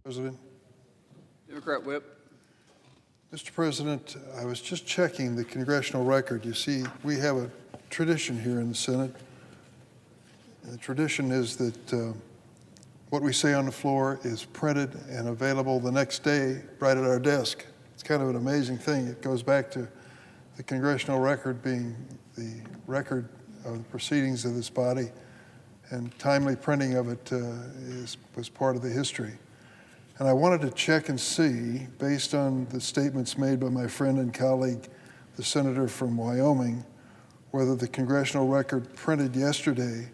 President. Democrat whip. Mr. President, I was just checking the congressional record. You see, we have a tradition here in the Senate. The tradition is that what we say on the floor is printed and available the next day right at our desk. It's kind of an amazing thing. It goes back to the congressional record being the record of the proceedings of this body, and timely printing of it was part of the history. And I wanted to check and see, based on the statements made by my friend and colleague, the senator from Wyoming, whether the congressional record printed yesterday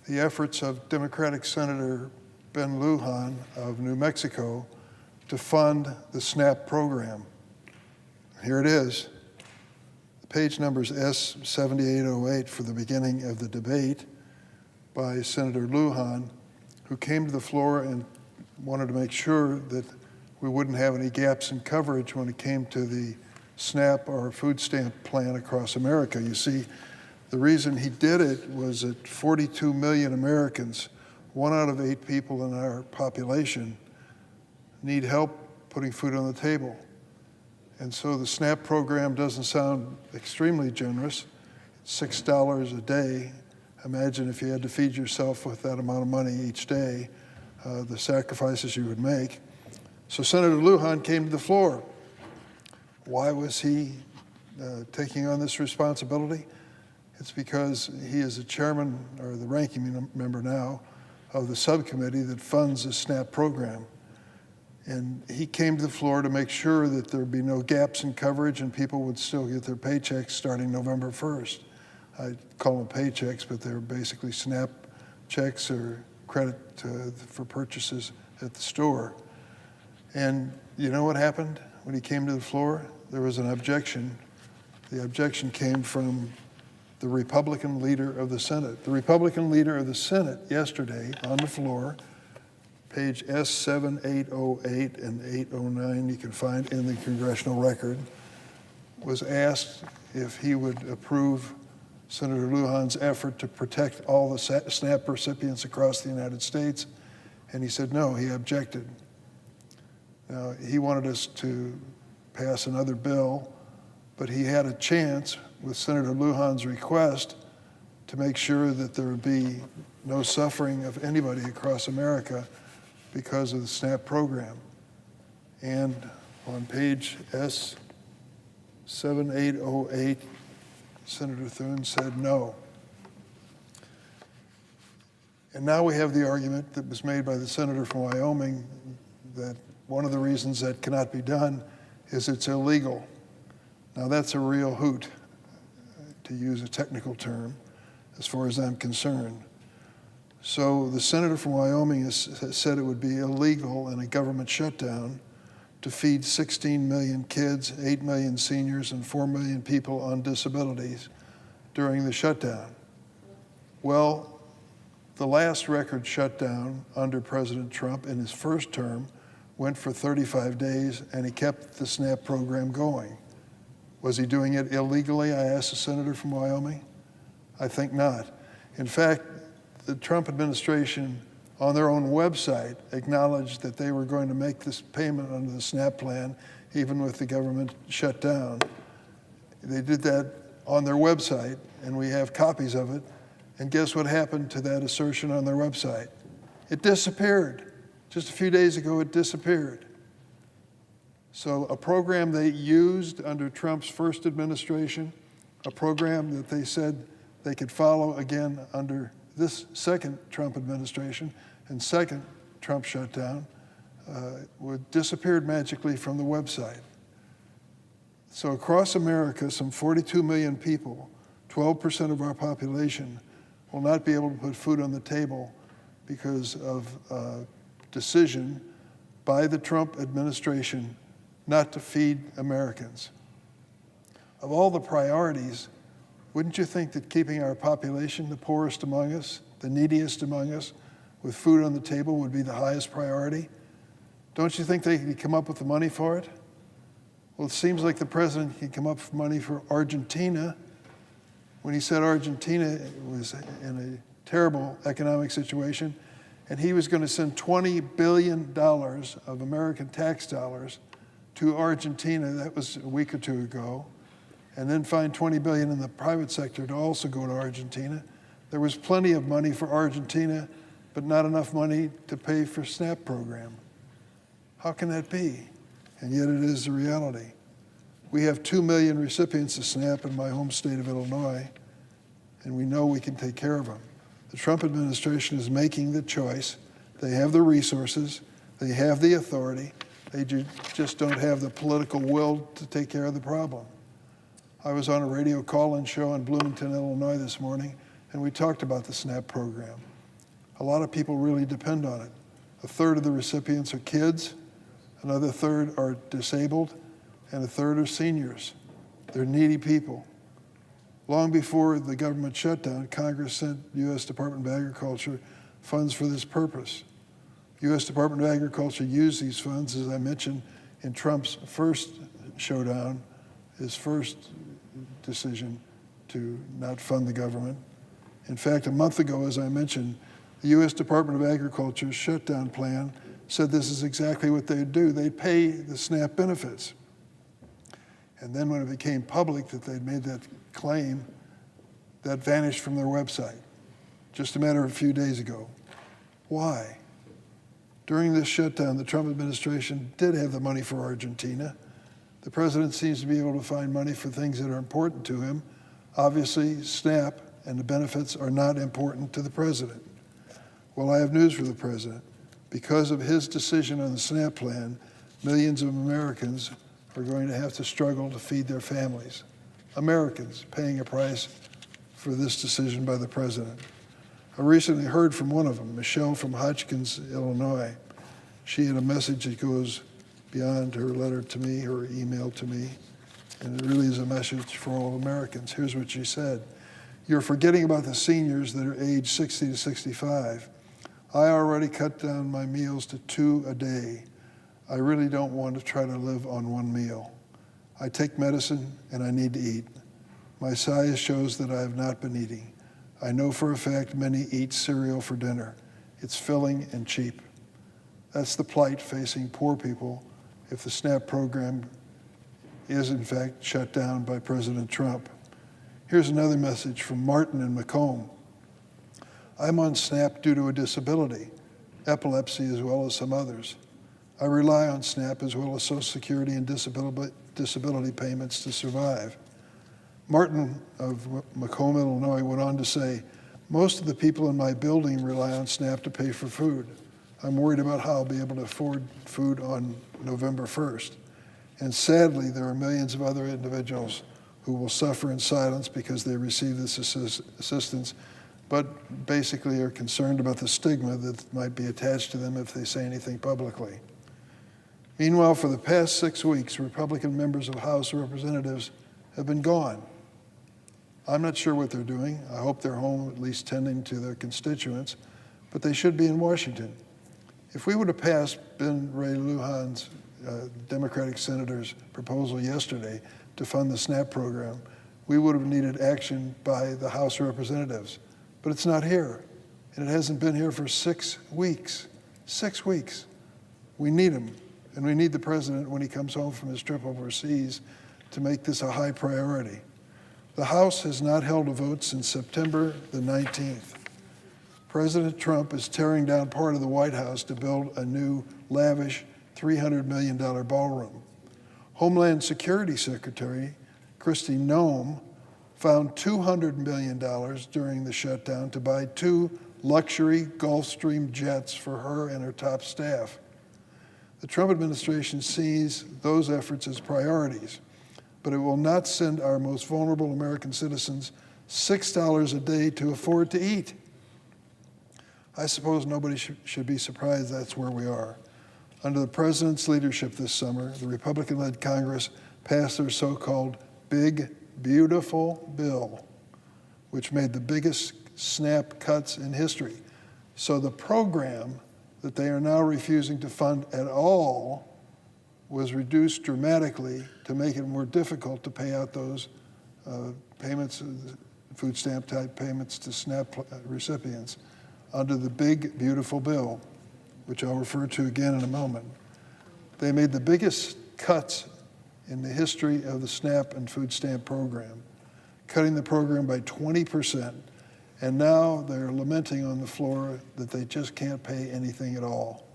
the efforts of Democratic Senator Ben Lujan of New Mexico to fund the SNAP program. Here it is. The page number is S7808 for the beginning of the debate by Senator Lujan, who came to the floor and wanted to make sure that we wouldn't have any gaps in coverage when it came to the SNAP or food stamp plan across America. You see, the reason he did it was that 42 million Americans, 1 out of 8 people in our population, need help putting food on the table. And so the SNAP program doesn't sound extremely generous. It's $6 a day. Imagine if you had to feed yourself with that amount of money each day, the sacrifices you would make. So Senator Lujan came to the floor. Why was he taking on this responsibility? It's because he is the chairman, or the ranking member now, of the subcommittee that funds the SNAP program. And he came to the floor to make sure that there'd be no gaps in coverage and people would still get their paychecks starting November 1st. I call them paychecks, but they're basically SNAP checks or credit for purchases at the store. And you know what happened when he came to the floor? There was an objection. The objection came from the Republican leader of the Senate. The Republican leader of the Senate yesterday on the floor, page S7808 and 809, you can find in the congressional record, was asked if he would approve Senator Lujan's effort to protect all the SNAP recipients across the United States, and he said no, he objected. Now, he wanted us to pass another bill, but he had a chance with Senator Lujan's request to make sure that there would be no suffering of anybody across America because of the SNAP program. And on page S7808, Senator Thune said no. And now we have the argument that was made by the senator from Wyoming that one of the reasons that cannot be done is it's illegal. Now that's a real hoot, to use a technical term, as far as I'm concerned. So the senator from Wyoming has said it would be illegal in a government shutdown to feed 16 million kids, 8 million seniors, and 4 million people on disabilities during the shutdown. Well, the last record shutdown under President Trump in his first term went for 35 days, and he kept the SNAP program going. Was he doing it illegally, I asked the senator from Wyoming? I think not. In fact, the Trump administration on their own website acknowledged that they were going to make this payment under the SNAP plan, even with the government shut down. They did that on their website, and we have copies of it. And guess what happened to that assertion on their website? It disappeared. Just a few days ago, it disappeared. So a program they used under Trump's first administration, a program that they said they could follow again under this second Trump administration and second Trump shutdown, disappeared magically from the website. So across America, some 42 million people, 12% of our population, will not be able to put food on the table because of a decision by the Trump administration not to feed Americans. Of all the priorities, wouldn't you think that keeping our population, the poorest among us, the neediest among us, with food on the table would be the highest priority? Don't you think they could come up with the money for it? Well, it seems like the president can come up with money for Argentina. When he said Argentina was in a terrible economic situation, and he was going to send $20 billion of American tax dollars to Argentina. That was a week or two ago. And then find $20 billion in the private sector to also go to Argentina. There was plenty of money for Argentina, but not enough money to pay for SNAP program. How can that be? And yet it is the reality. We have 2 million recipients of SNAP in my home state of Illinois, and we know we can take care of them. The Trump administration is making the choice. They have the resources, they have the authority, they just don't have the political will to take care of the problem. I was on a radio call-in show in Bloomington, Illinois this morning, and we talked about the SNAP program. A lot of people really depend on it. A third of the recipients are kids, another third are disabled, and a third are seniors. They're needy people. Long before the government shutdown, Congress sent U.S. Department of Agriculture funds for this purpose. U.S. Department of Agriculture used these funds, as I mentioned, in Trump's first showdown, his first decision to not fund the government. In fact, a month ago, as I mentioned, the U.S. Department of Agriculture's shutdown plan said this is exactly what they'd do. They'd pay the SNAP benefits. And then when it became public that they'd made that claim, that vanished from their website just a matter of a few days ago. Why? During this shutdown, the Trump administration did have the money for Argentina. The president seems to be able to find money for things that are important to him. Obviously, SNAP and the benefits are not important to the president. Well, I have news for the president. Because of his decision on the SNAP plan, millions of Americans are going to have to struggle to feed their families. Americans paying a price for this decision by the president. I recently heard from one of them, Michelle from Hotchkiss, Illinois. She had a message that goes beyond her letter to me, her email to me, and it really is a message for all Americans. Here's what she said. You're forgetting about the seniors that are age 60 to 65. I already cut down my meals to 2 a day. I really don't want to try to live on one meal. I take medicine and I need to eat. My size shows that I have not been eating. I know for a fact many eat cereal for dinner. It's filling and cheap. That's the plight facing poor people if the SNAP program is in fact shut down by President Trump. Here's another message from Martin in Macomb. I'm on SNAP due to a disability, epilepsy as well as some others. I rely on SNAP as well as Social Security and disability payments to survive. Martin of Macomb, Illinois went on to say, most of the people in my building rely on SNAP to pay for food. I'm worried about how I'll be able to afford food on November 1st. And sadly, there are millions of other individuals who will suffer in silence because they receive this assistance, but basically are concerned about the stigma that might be attached to them if they say anything publicly. Meanwhile, for the past 6 weeks, Republican members of House of Representatives have been gone. I'm not sure what they're doing. I hope they're home at least tending to their constituents, but they should be in Washington. If we would have passed Ben Ray Lujan's Democratic senator's proposal yesterday to fund the SNAP program, we would have needed action by the House of Representatives. But it's not here, and it hasn't been here for 6 weeks. 6 weeks. We need him, and we need the president when he comes home from his trip overseas to make this a high priority. The House has not held a vote since September the 19th. President Trump is tearing down part of the White House to build a new, lavish $300 million ballroom. Homeland Security Secretary Kristi Noem found $200 million during the shutdown to buy 2 luxury Gulfstream jets for her and her top staff. The Trump administration sees those efforts as priorities, but it will not send our most vulnerable American citizens $6 a day to afford to eat. I suppose nobody should be surprised that's where we are. Under the president's leadership this summer, the Republican-led Congress passed their so-called Big, Beautiful Bill, which made the biggest SNAP cuts in history. So the program that they are now refusing to fund at all was reduced dramatically to make it more difficult to pay out those payments, food stamp type payments to SNAP recipients. under the big, beautiful bill, which I'll refer to again in a moment. They made the biggest cuts in the history of the SNAP and food stamp program, cutting the program by 20%. And now they're lamenting on the floor that they just can't pay anything at all.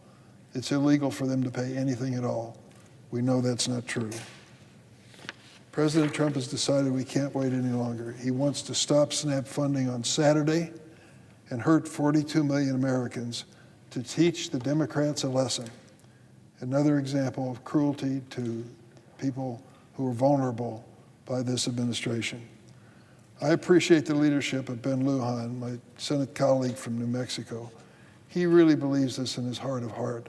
It's illegal for them to pay anything at all. We know that's not true. President Trump has decided we can't wait any longer. He wants to stop SNAP funding on Saturday and hurt 42 million Americans to teach the Democrats a lesson. Another example of cruelty to people who are vulnerable by this administration. I appreciate the leadership of Ben Lujan, my Senate colleague from New Mexico. He really believes this in his heart of heart.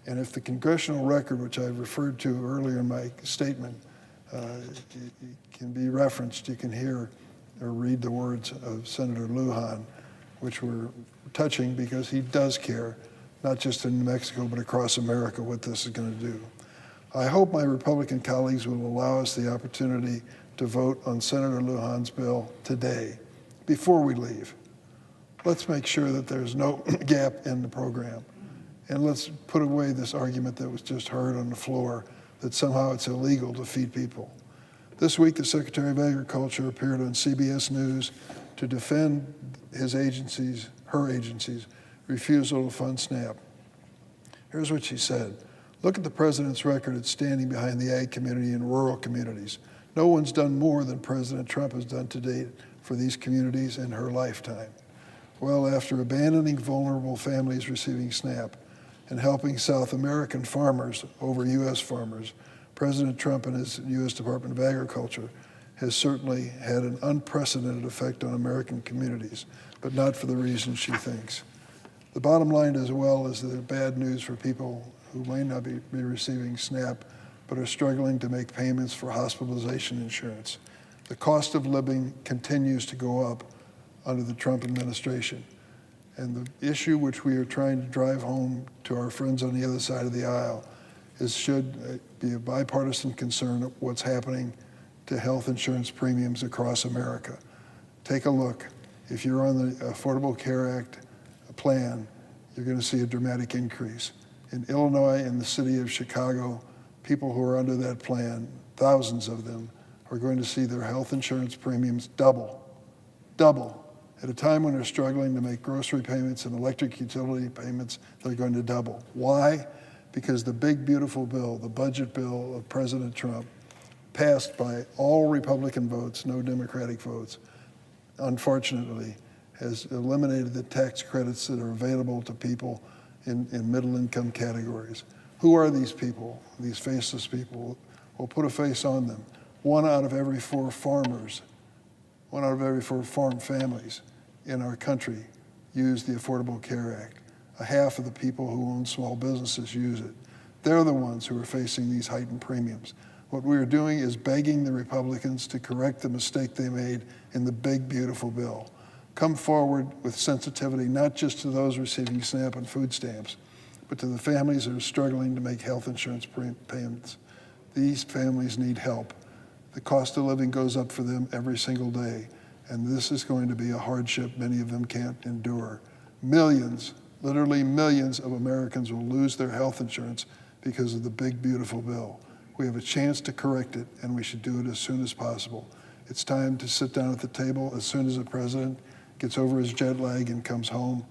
And if the congressional record, which I referred to earlier in my statement, can be referenced, you can hear or read the words of Senator Lujan, which were touching because he does care, not just in New Mexico, but across America, what this is going to do. I hope my Republican colleagues will allow us the opportunity to vote on Senator Lujan's bill today, before we leave. Let's make sure that there's no gap in the program. And let's put away this argument that was just heard on the floor that somehow it's illegal to feed people. This week, the Secretary of Agriculture appeared on CBS News to defend his agency's, her agency's, refusal to fund SNAP. Here's what she said. Look at the president's record at standing behind the ag community in rural communities. No one's done more than President Trump has done to date for these communities in her lifetime. Well, after abandoning vulnerable families receiving SNAP and helping South American farmers over U.S. farmers, President Trump and his U.S. Department of Agriculture has certainly had an unprecedented effect on American communities, but not for the reasons she thinks. The bottom line as well is the bad news for people who may not be receiving SNAP but are struggling to make payments for hospitalization insurance. The cost of living continues to go up under the Trump administration. And the issue which we are trying to drive home to our friends on the other side of the aisle is should be a bipartisan concern of what's happening to health insurance premiums across America. Take a look. If you're on the Affordable Care Act plan, you're going to see a dramatic increase. In Illinois and the city of Chicago, people who are under that plan, thousands of them, are going to see their health insurance premiums double, At a time when they're struggling to make grocery payments and electric utility payments, they're going to double. Why? Because the big, beautiful bill, the budget bill of President Trump, passed by all Republican votes, no Democratic votes, unfortunately, has eliminated the tax credits that are available to people in middle-income categories. Who are these people, these faceless people? We'll put a face on them. 1 out of every 4 farmers, 1 out of every 4 farm families in our country use the Affordable Care Act. A half of the people who own small businesses use it. They're the ones who are facing these heightened premiums. What we are doing is begging the Republicans to correct the mistake they made in the big, beautiful bill. Come forward with sensitivity, not just to those receiving SNAP and food stamps, but to the families that are struggling to make health insurance payments. These families need help. The cost of living goes up for them every single day, and this is going to be a hardship many of them can't endure. Millions, literally millions of Americans will lose their health insurance because of the big, beautiful bill. We have a chance to correct it, and we should do it as soon as possible. It's time to sit down at the table as soon as the president gets over his jet lag and comes home,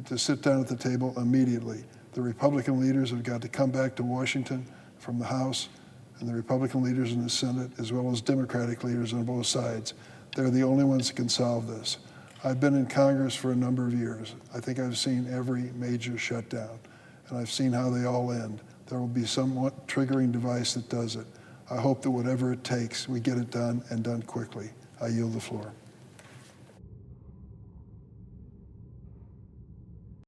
to sit down at the table immediately. The Republican leaders have got to come back to Washington from the House, and the Republican leaders in the Senate, as well as Democratic leaders on both sides. They're the only ones that can solve this. I've been in Congress for a number of years. I think I've seen every major shutdown, and I've seen how they all end. There will be some triggering device that does it. I hope that whatever it takes, we get it done and done quickly. I yield the floor.